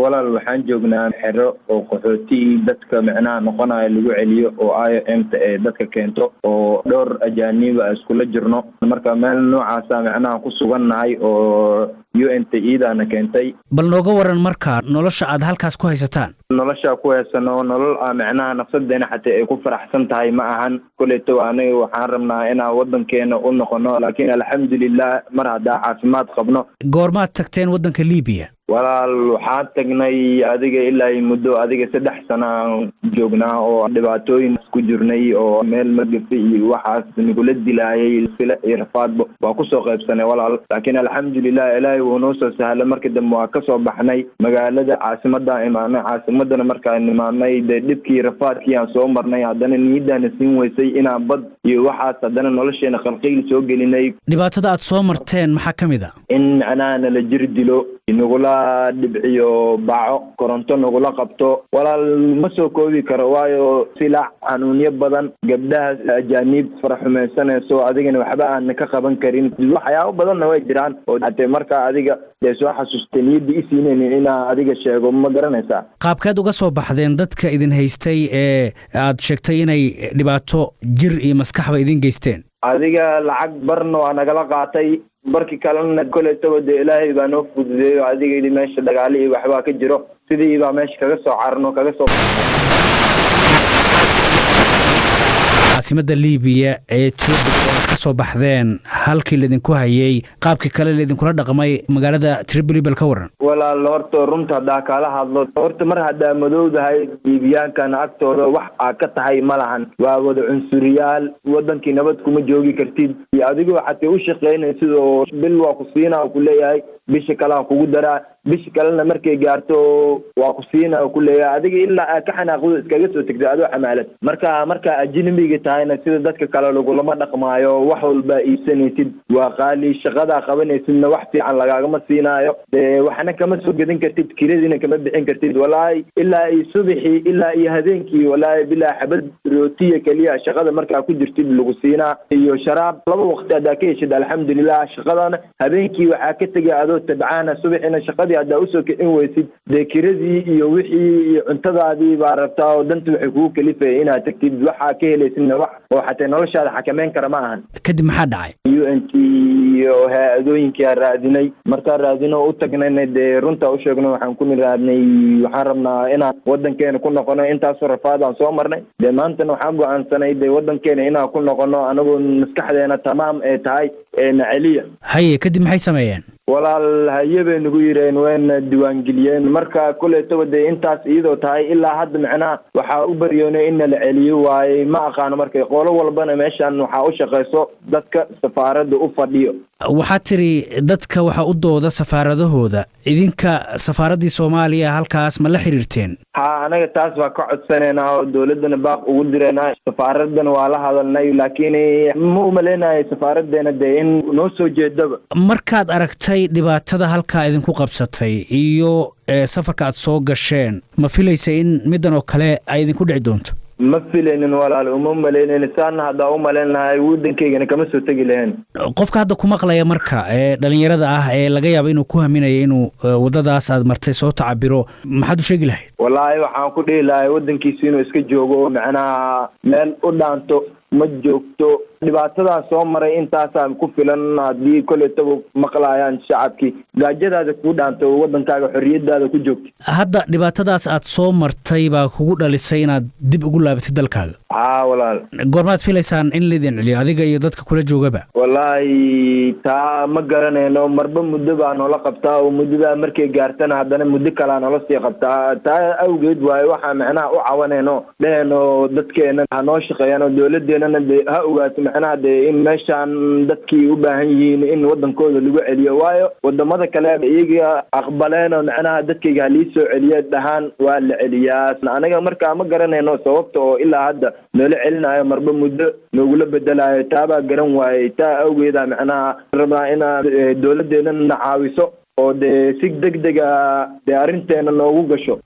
walaal waxaan joognaa xero oo qaxooti dadka macnaha noqonaya lagu celiyo oo IOM-ta ee dadka keento oo dhowr ajaanib iskula jirno marka meel noocaas macnaha ku sugannahay oo UN-ta iidana keentay. bal nooga waran marka nolosha aad halkaas ku haysataan. nolosha ku haysano nolol macnaha nafsadeena xataa ay ku faraxsan tahay ma ahan kuleeto aniga waxaan rabnaa inaan wadankeena u noqono laakiin alxamdulillah mar hadda caafimaad qabno. goormaad tagteen wadanka Liibiya? walaal waxaan tagnay adiga ilaa muddo adiga 3 sano joognaa oo dhibaatooyin ku jirnay oo meel magafay iyo waxaas nagula dilaayay sila irfaadbo waa ku soo qaybsanay walaal laakiin alxamdulillah ilaahay wuu noo soo sahlay markii dambe waa ka soo baxnay magaalada caasimadda imaanay caasimadana markaan imaanay dhibkii irfaadkii aan soo marnay haddana niyadana siin weysay inaan bad iyo waxaas haddana nolosheena qalqiil soo gelinay. dhibaatada aad soo marteen maxaa kamid ah? in macnaha la jir dilo nagula dhibciyo baaco koronto nagula qabto walaal ma soo koobi karo waayo silaac xanuunyo badan gabdhaha ajaanib faraxumaysanayso adigana waxba aan ka qaban karin waxyaabo badanna way jiraan oo hadee marka adiga soo xasuustay niyadii isiineen inaa adiga sheego ma garanaysaa. qaabkeed uga soo baxdeen dadka idin haystay ee aad sheegtay inay dhibaato jir iyo maskaxba idin geysteen? adiga lacag barna waa nagala qaatay barki kalena koleetaba dee ilaahay baa noo fududeeyo adiga meesha dagaal iyo waxbaa ka jiro sidii baa meesha kaga soo carno kaga soo caasimadda Liibiya ee Tripoli ka soo baxdeen halkii la idinku hayay qaabkii kale la idinkula dhaqmay magaalada Tripoli bal ka waran. walaal horta runta haddaa kala hadlo horta mar haddaa madowdahay Liibiyaankan agtooda wax aad ka tahay ma lahan waa wada cunsuriyaal wadankii nabad kuma joogi kartid iyo adigu waxaad u shaqeynaysaa sidoo bil waa ku siinaa ku leeyahay bisha kale kugu daraa bisha kalena markay gaarto waa ku siinaa ku leeyahay adiga ilaa ka xanaaqdo iskaga soo tagtay adoo xamaalad marka ajnabiga tahayna sida dadka kale lagulama dhaqmaayo wax walba iibsanaysid waa qaali shaqada qabanaysidna wax fiican lagaagama siinaayo waxna kama soo gadan kartid kiradina kama bixin kartid walaahi ilaa ay subaxii ilaa iyo habeenkii walaahi bilaa xabad rootiya kaliya shaqada markaa ku jirtid lagu siinaa iyo sharaab laba waqti adaa ka heshid alxamdulillah shaqadana habeenkii waxaa ka tegay adoo tabcaana subaxina shaqadii adaa usoo kicin weysid kiradii iyo wixii iyo cuntadaadii baa rabtaa oo danta waxay kugu kalifaya inaad tagtid waxaa ka helaysidna wax oo xataa noloshaada xakameyn kara ma ahan. kadib maxaa dhacay? UN-t iyo hay-adooyinkii raadinay markaa raadino u tagnayna dee runta u sheegno waxaan ku raadnay waxaan rabnaa inaan wadankeena ku noqono intaasoo rafaad aan soo marnay dee maantana waxaan go'aansanay dee wadankeena inaan ku noqono anagoo maskaxdeena tamaam ee tahay naceliya. haye kadib maxay sameeyeen? walaal haye bay nagu yireen wayna diiwaangeliyeen marka kuleetaba dee intaas iyadoo tahay ilaa hadda macnaha waxaa u baryoonay in la celiyo waaye ma aqaano markay qolo walbana meeshan waxaa u shaqeyso dadka safaaradda u fadhiyo. waxaa tiri dadka waxa u dooda safaaradahooda idinka safaaraddii Soomaaliya halkaas ma la xiriirteen? anaga taas waa ka codsanayna oo dawladana baaq ugu dirayna safaaradana waa la hadalnay laakiin ma u maleynayo safaaraddeena dee in noo soo jeedaba. markaad aragtay dhibaatada halkaa idinku qabsatay iyo safarka aad soo gasheen ma filaysa in midan oo kale ay idinku dhici doonto? ma filaynin walaal uma maleynin saana haddaa u maleynahay waddankaygana kama soo tegi lahayn. qofka hadda ku maqlaya marka dhalinyarada ah ee laga yaabo inuu ku haminayo inuu wadadaas aad martay soo tacabiro maxaad u sheegi lahayd? wallaahi waxaan ku dhihi lahay waddankiisa inuu iska joogo macnaha meel u dhaanto ma joogto dhibaatadaa soo maray intaasaan ku filan haddii koleetaba maqlaayaan shacabkii gaajadaada kuu dhaanto wadankaaga xorriyadaada ku joogto. hadda dhibaatadaas aad soo martay baa kugu dhalisay inaad dib ugu laabatid dalkaaga? walaal goormaad filaysaan in laydin celiyo adiga iyo dadka kula joogaba? wallaahi taa ma garanayno marba muddo baa noola qabtaa oo muddadaa markay gaartana haddana muddo kalaa noola sii qabtaa taa awgeed waaye waxaa macnaha u cawanayno dheheno dadkeena ha noo shaqeeyaan oo dawladeenana dee ha ogaato macnaha dee in meeshaan dadkii u baahan yihiin in wadankooda lagu celiyo waayo wadamada kale iyaga aqbaleen oo macnaha dadkayga halii soo celiya dhahaan waa la celiyaa anaga markaa ma garanayno sababta oo ilaa hadda noola celinayo marba muddo noogula bedelayo taabaa garan waayey taa awgeeda macnaha rabnaa inaa dawladeena na caawiso oo dee si degdega dee arrinteena noogu gasho.